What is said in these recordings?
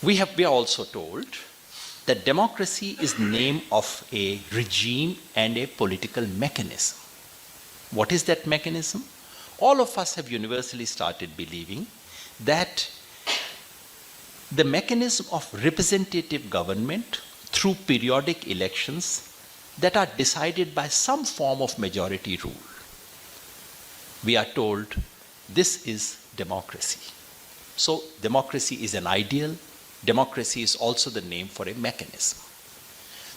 We are also told that democracy is the name of a regime and a political mechanism. What is that mechanism? All of us have universally started believing that the mechanism of representative government through periodic elections that are decided by some form of majority rule. We are told this is democracy. So democracy is an ideal. Democracy is also the name for a mechanism.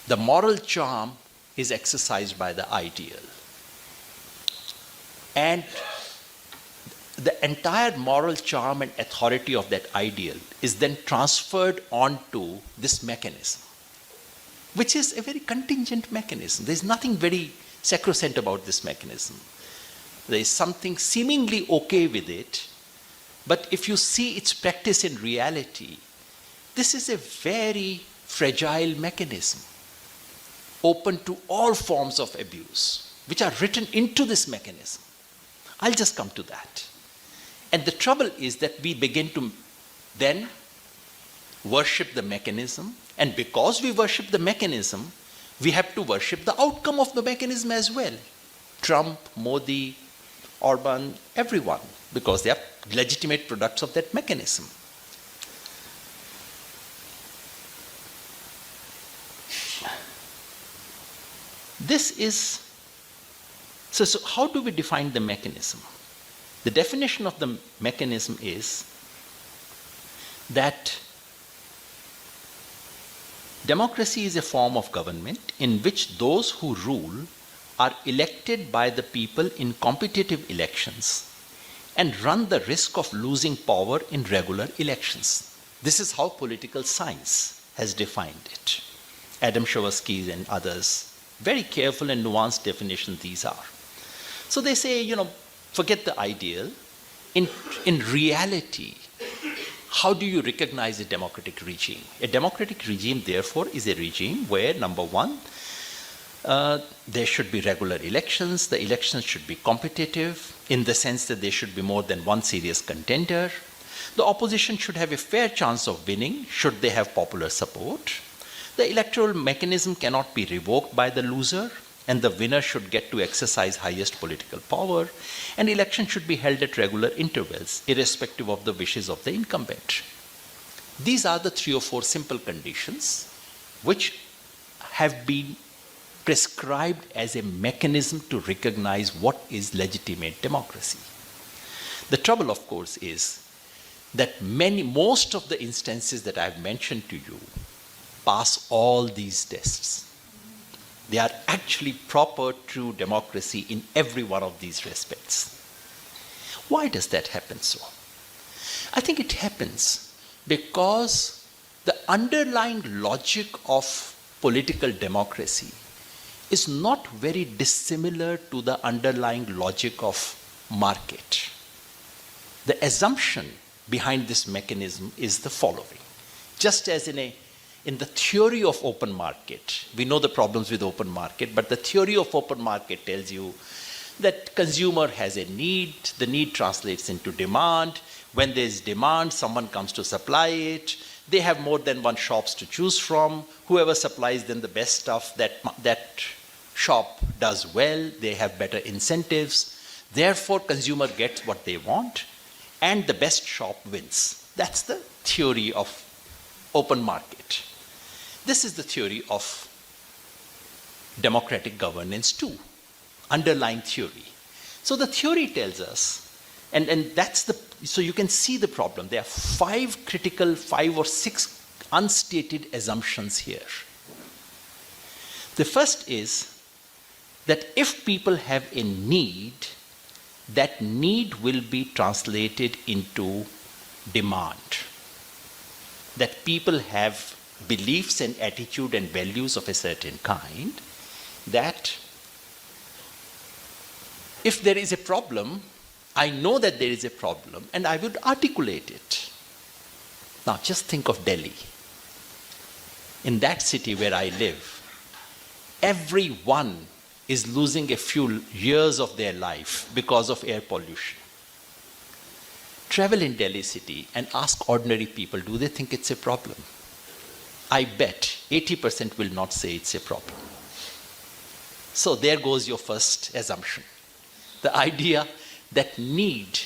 The moral charm is exercised by the ideal. And the entire moral charm and authority of that ideal is then transferred onto this mechanism, which is a very contingent mechanism. There's nothing very sacrosanct about this mechanism. There is something seemingly okay with it, but if you see its practice in reality, this is a very fragile mechanism, open to all forms of abuse, which are written into this mechanism. I'll just come to that. And the trouble is that we begin to then worship the mechanism, and because we worship the mechanism, we have to worship the outcome of the mechanism as well. Trump, Modi, Orban, everyone, because they are legitimate products of that mechanism. This is, so how do we define the mechanism? The definition of the mechanism is that democracy is a form of government in which those who rule are elected by the people in competitive elections and run the risk of losing power in regular elections. This is how political science has defined it. Adam Shawarsky and others, very careful and nuanced definition these are. So they say, forget the ideal. In reality, how do you recognize a democratic regime? A democratic regime, therefore, is a regime where, number one, there should be regular elections. The elections should be competitive in the sense that there should be more than one serious contender. The opposition should have a fair chance of winning should they have popular support. The electoral mechanism cannot be revoked by the loser, and the winner should get to exercise highest political power, and elections should be held at regular intervals, irrespective of the wishes of the incumbent. These are the 3 or 4 simple conditions which have been prescribed as a mechanism to recognize what is legitimate democracy. The trouble, of course, is that most of the instances that I've mentioned to you pass all these tests. They are actually proper, true democracy in every one of these respects. Why does that happen so? I think it happens because the underlying logic of political democracy is not very dissimilar to the underlying logic of market. The assumption behind this mechanism is the following. Just as in the theory of open market, we know the problems with open market, but the theory of open market tells you that consumer has a need, the need translates into demand. When there's demand, someone comes to supply it. They have more than one shops to choose from. Whoever supplies them the best stuff, that shop does well. They have better incentives. Therefore, consumer gets what they want, and the best shop wins. That's the theory of open market. This is the theory of democratic governance too, underlying theory. So the theory tells us, and so you can see the problem. There are 5 or 6 unstated assumptions here. The first is that if people have a need, that need will be translated into demand. That people have beliefs and attitude and values of a certain kind, that if there is a problem, I know that there is a problem and I would articulate it. Now just think of Delhi. In that city where I live, everyone is losing a few years of their life because of air pollution. Travel in Delhi city and ask ordinary people, do they think it's a problem? I bet 80% will not say it's a problem. So there goes your first assumption. The idea that need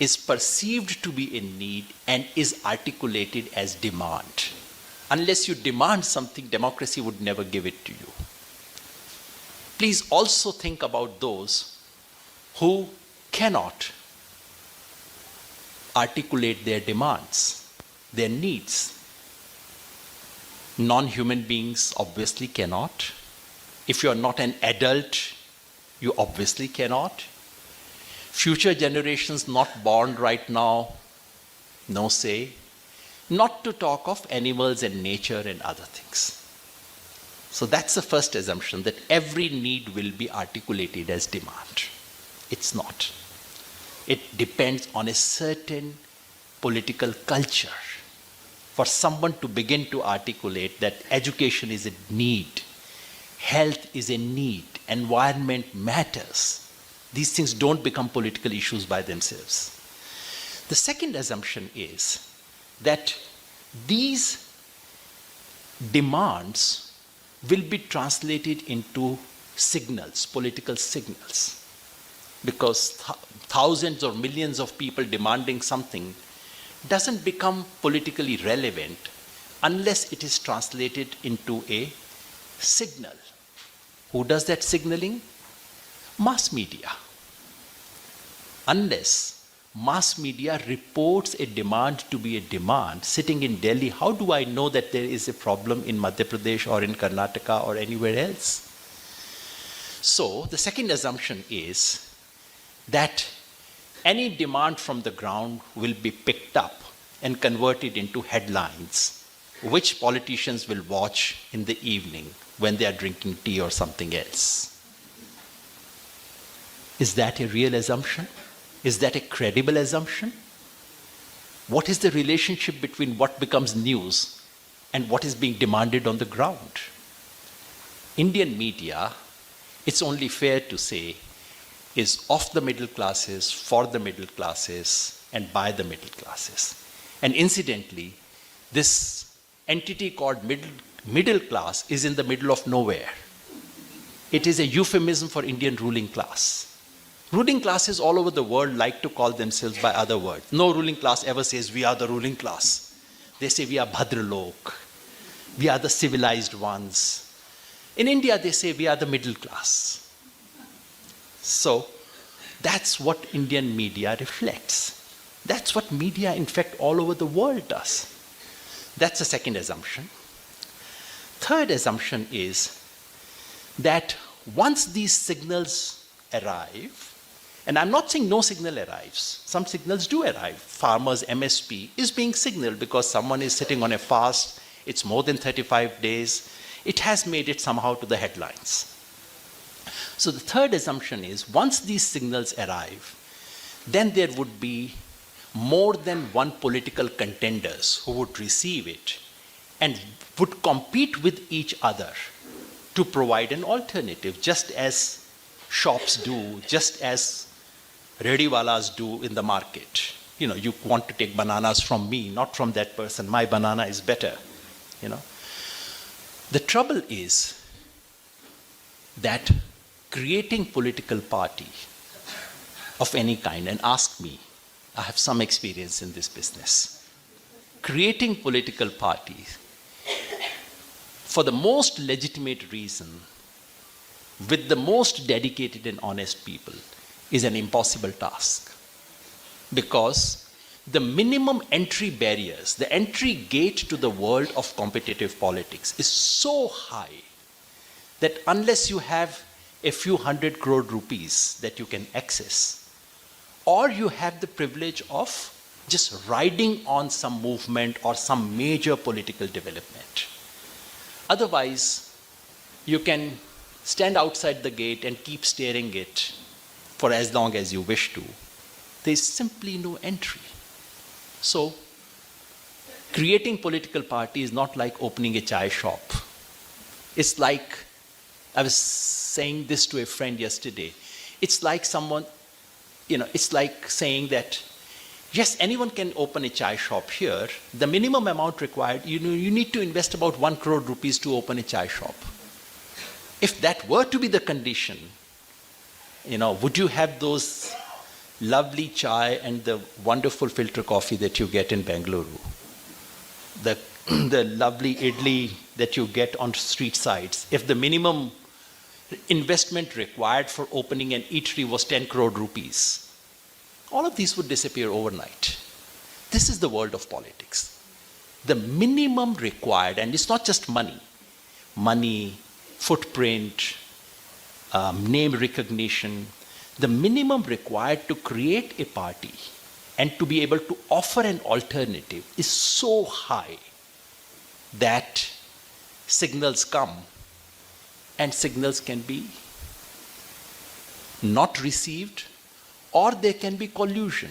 is perceived to be a need and is articulated as demand. Unless you demand something, democracy would never give it to you. Please also think about those who cannot articulate their demands, their needs. Non-human beings obviously cannot. If you're not an adult, you obviously cannot. Future generations not born right now, no say. Not to talk of animals and nature and other things. So that's the first assumption, that every need will be articulated as demand. It's not. It depends on a certain political culture. For someone to begin to articulate that education is a need, health is a need, environment matters, these things don't become political issues by themselves. The second assumption is that these demands will be translated into signals, political signals. Because thousands or millions of people demanding something doesn't become politically relevant unless it is translated into a signal. Who does that signaling? Mass media. Unless mass media reports a demand to be a demand, sitting in Delhi, how do I know that there is a problem in Madhya Pradesh or in Karnataka or anywhere else? So the second assumption is that any demand from the ground will be picked up and converted into headlines, which politicians will watch in the evening when they are drinking tea or something else. Is that a real assumption? Is that a credible assumption? What is the relationship between what becomes news and what is being demanded on the ground? Indian media, it's only fair to say, is of the middle classes, for the middle classes, and by the middle classes. And incidentally, this entity called middle class is in the middle of nowhere. It is a euphemism for Indian ruling class. Ruling classes all over the world like to call themselves by other words. No ruling class ever says, we are the ruling class. They say, we are Bhadralok. We are the civilized ones. In India, they say, we are the middle class. So that's what Indian media reflects. That's what media, in fact, all over the world does. That's the second assumption. Third assumption is that once these signals arrive, and I'm not saying no signal arrives, some signals do arrive. Farmers' MSP is being signaled because someone is sitting on a fast, it's more than 35 days, it has made it somehow to the headlines. So the third assumption is, once these signals arrive, then there would be more than one political contenders who would receive it and would compete with each other to provide an alternative, just as shops do, just as rediwalas do in the market. You know, you want to take bananas from me, not from that person. My banana is better, you know. The trouble is that creating political party of any kind, and ask me, I have some experience in this business. Creating political parties for the most legitimate reason, with the most dedicated and honest people, is an impossible task. Because the minimum entry barriers, the entry gate to the world of competitive politics is so high that unless you have a few 100 crore rupees that you can access, or you have the privilege of just riding on some movement or some major political development. Otherwise, you can stand outside the gate and keep staring it for as long as you wish to. There is simply no entry. So, creating political party is not like opening a chai shop. It's like, I was saying this to a friend yesterday, it's like someone, you know, it's like saying that Yes, anyone can open a chai shop here. The minimum amount required, you need to invest about 1 crore rupees to open a chai shop. If that were to be the condition, would you have those lovely chai and the wonderful filter coffee that you get in Bengaluru? The lovely idli that you get on street sides. If the minimum investment required for opening an eatery was 10 crore rupees, all of these would disappear overnight. This is the world of politics. The minimum required, and it's not just money, footprint, name recognition, the minimum required to create a party and to be able to offer an alternative is so high that signals come, and signals can be not received, or there can be collusion.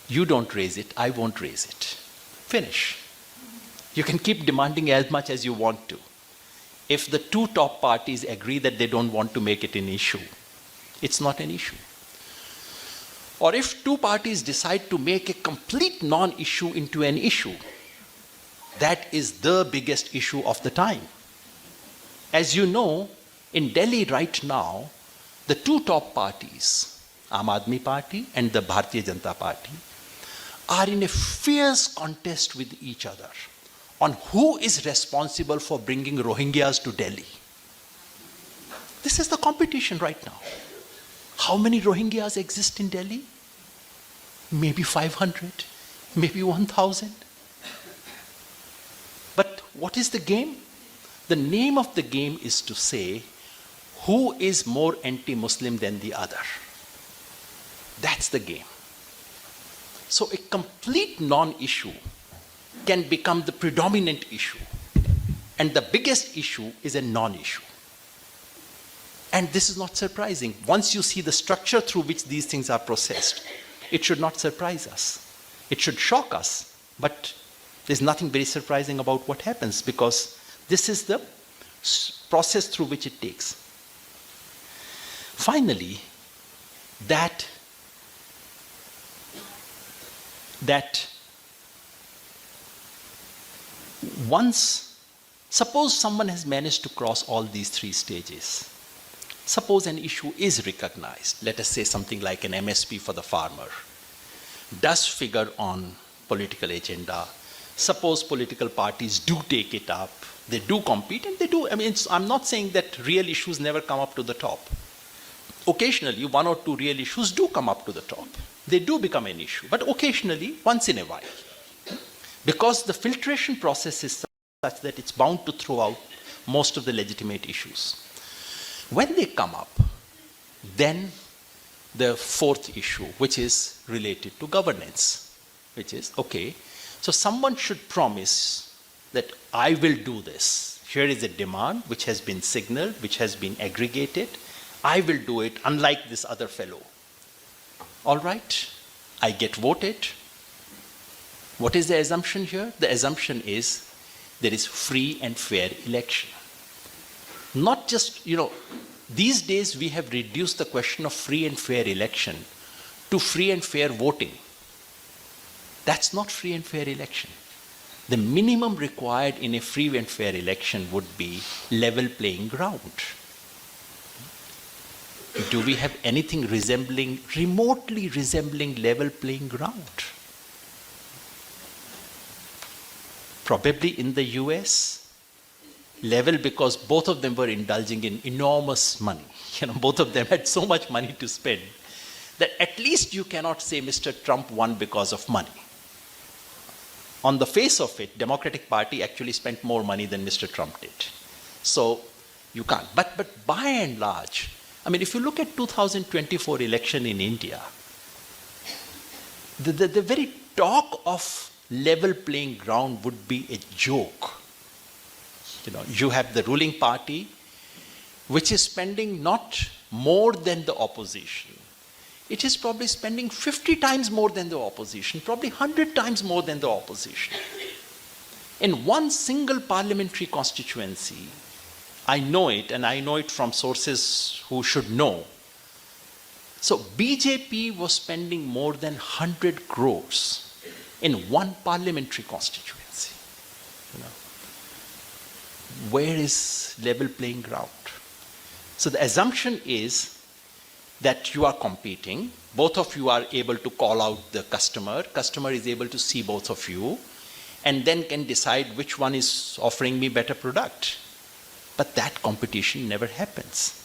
You don't raise it, I won't raise it. Finish. You can keep demanding as much as you want to. If the two top parties agree that they don't want to make it an issue, it's not an issue. Or if two parties decide to make a complete non-issue into an issue, that is the biggest issue of the time. As you know, in Delhi right now, the two top parties, Aam Aadmi Party and the Bharatiya Janata Party, are in a fierce contest with each other on who is responsible for bringing Rohingyas to Delhi. This is the competition right now. How many Rohingyas exist in Delhi? Maybe 500, maybe 1,000. But what is the game? The name of the game is to say, who is more anti-Muslim than the other? That's the game. So a complete non-issue can become the predominant issue. And the biggest issue is a non-issue. And this is not surprising. Once you see the structure through which these things are processed, it should not surprise us. It should shock us. But there's nothing very surprising about what happens, because this is the process through which it takes. Finally, that once, suppose someone has managed to cross all these three stages. Suppose an issue is recognized, let us say something like an MSP for the farmer, does figure on political agenda. Suppose political parties do take it up, they do compete, and they do. I'm not saying that real issues never come up to the top. Occasionally, one or two real issues do come up to the top. They do become an issue, but occasionally, once in a while. Because the filtration process is such that it's bound to throw out most of the legitimate issues. When they come up, then the fourth issue, which is related to governance, which is, okay, so someone should promise that I will do this. Here is a demand which has been signaled, which has been aggregated. I will do it, unlike this other fellow. All right, I get voted. What is the assumption here? The assumption is there is free and fair election. Not just, these days we have reduced the question of free and fair election to free and fair voting. That's not free and fair election. The minimum required in a free and fair election would be level playing ground. Do we have anything remotely resembling level playing ground? Probably in the US, level because both of them were indulging in enormous money. Both of them had so much money to spend that at least you cannot say Mr. Trump won because of money. On the face of it, Democratic Party actually spent more money than Mr. Trump did. So you can't. But by and large, if you look at 2024 election in India, the very talk of level playing ground would be a joke. You have the ruling party, which is spending not more than the opposition. It is probably spending 50 times more than the opposition, probably 100 times more than the opposition. In one single parliamentary constituency, I know it, and I know it from sources who should know, So BJP was spending more than 100 crores in one parliamentary constituency. You know, where is level playing ground? So the assumption is that you are competing, both of you are able to call out the customer is able to see both of you, and then can decide which one is offering me better product. But that competition never happens.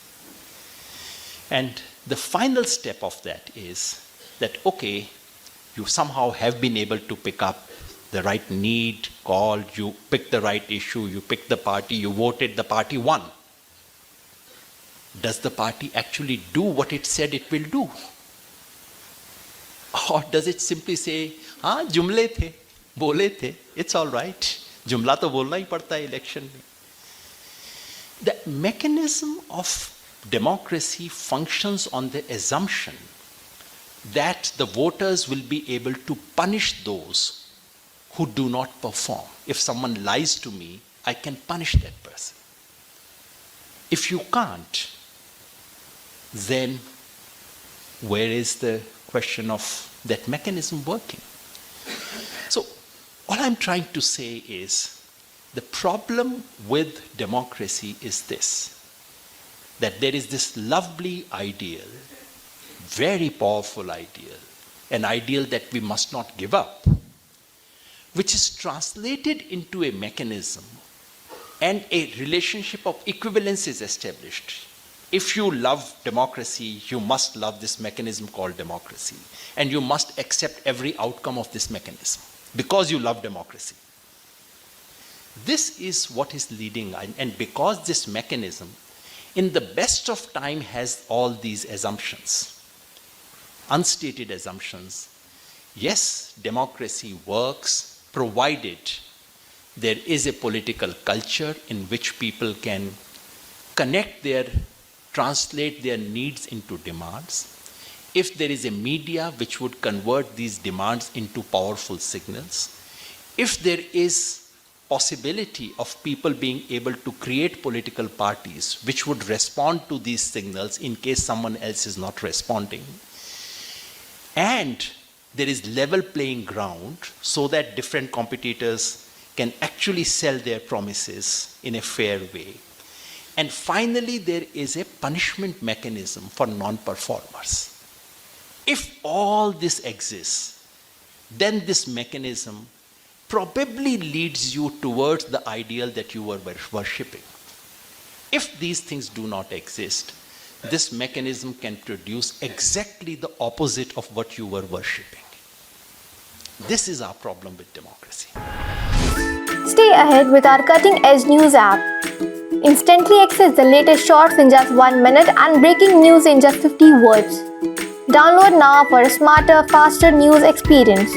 And the final step of that is that, okay, you somehow have been able to pick up the right need, call, you picked the right issue, you picked the party, you voted, the party won. Does the party actually do what it said it will do? Or does it simply say, हाँ जुमले थे, बोले थे, it's all right. जुमला तो बोलना ही पड़ता है election में. The mechanism of democracy functions on the assumption that the voters will be able to punish those who do not perform. If someone lies to me, I can punish that person. If you can't, then where is the question of that mechanism working? So all I'm trying to say is the problem with democracy is this, that there is this lovely ideal, very powerful ideal, an ideal that we must not give up, which is translated into a mechanism and a relationship of equivalence is established. If you love democracy, you must love this mechanism called democracy, and you must accept every outcome of this mechanism because you love democracy. This is what is leading, and because this mechanism, in the best of time, has all these assumptions, unstated assumptions. Yes, democracy works provided there is a political culture in which people can translate their needs into demands. If there is a media which would convert these demands into powerful signals, if there is possibility of people being able to create political parties which would respond to these signals in case someone else is not responding, and there is level playing ground so that different competitors can actually sell their promises in a fair way. And finally, there is a punishment mechanism for non-performers. If all this exists, then this mechanism probably leads you towards the ideal that you were worshipping. If these things do not exist, this mechanism can produce exactly the opposite of what you were worshipping. This is our problem with democracy. Stay ahead with our cutting-edge news app. Instantly access the latest shorts in just 1 minute and breaking news in just 50 words. Download now for a smarter, faster news experience.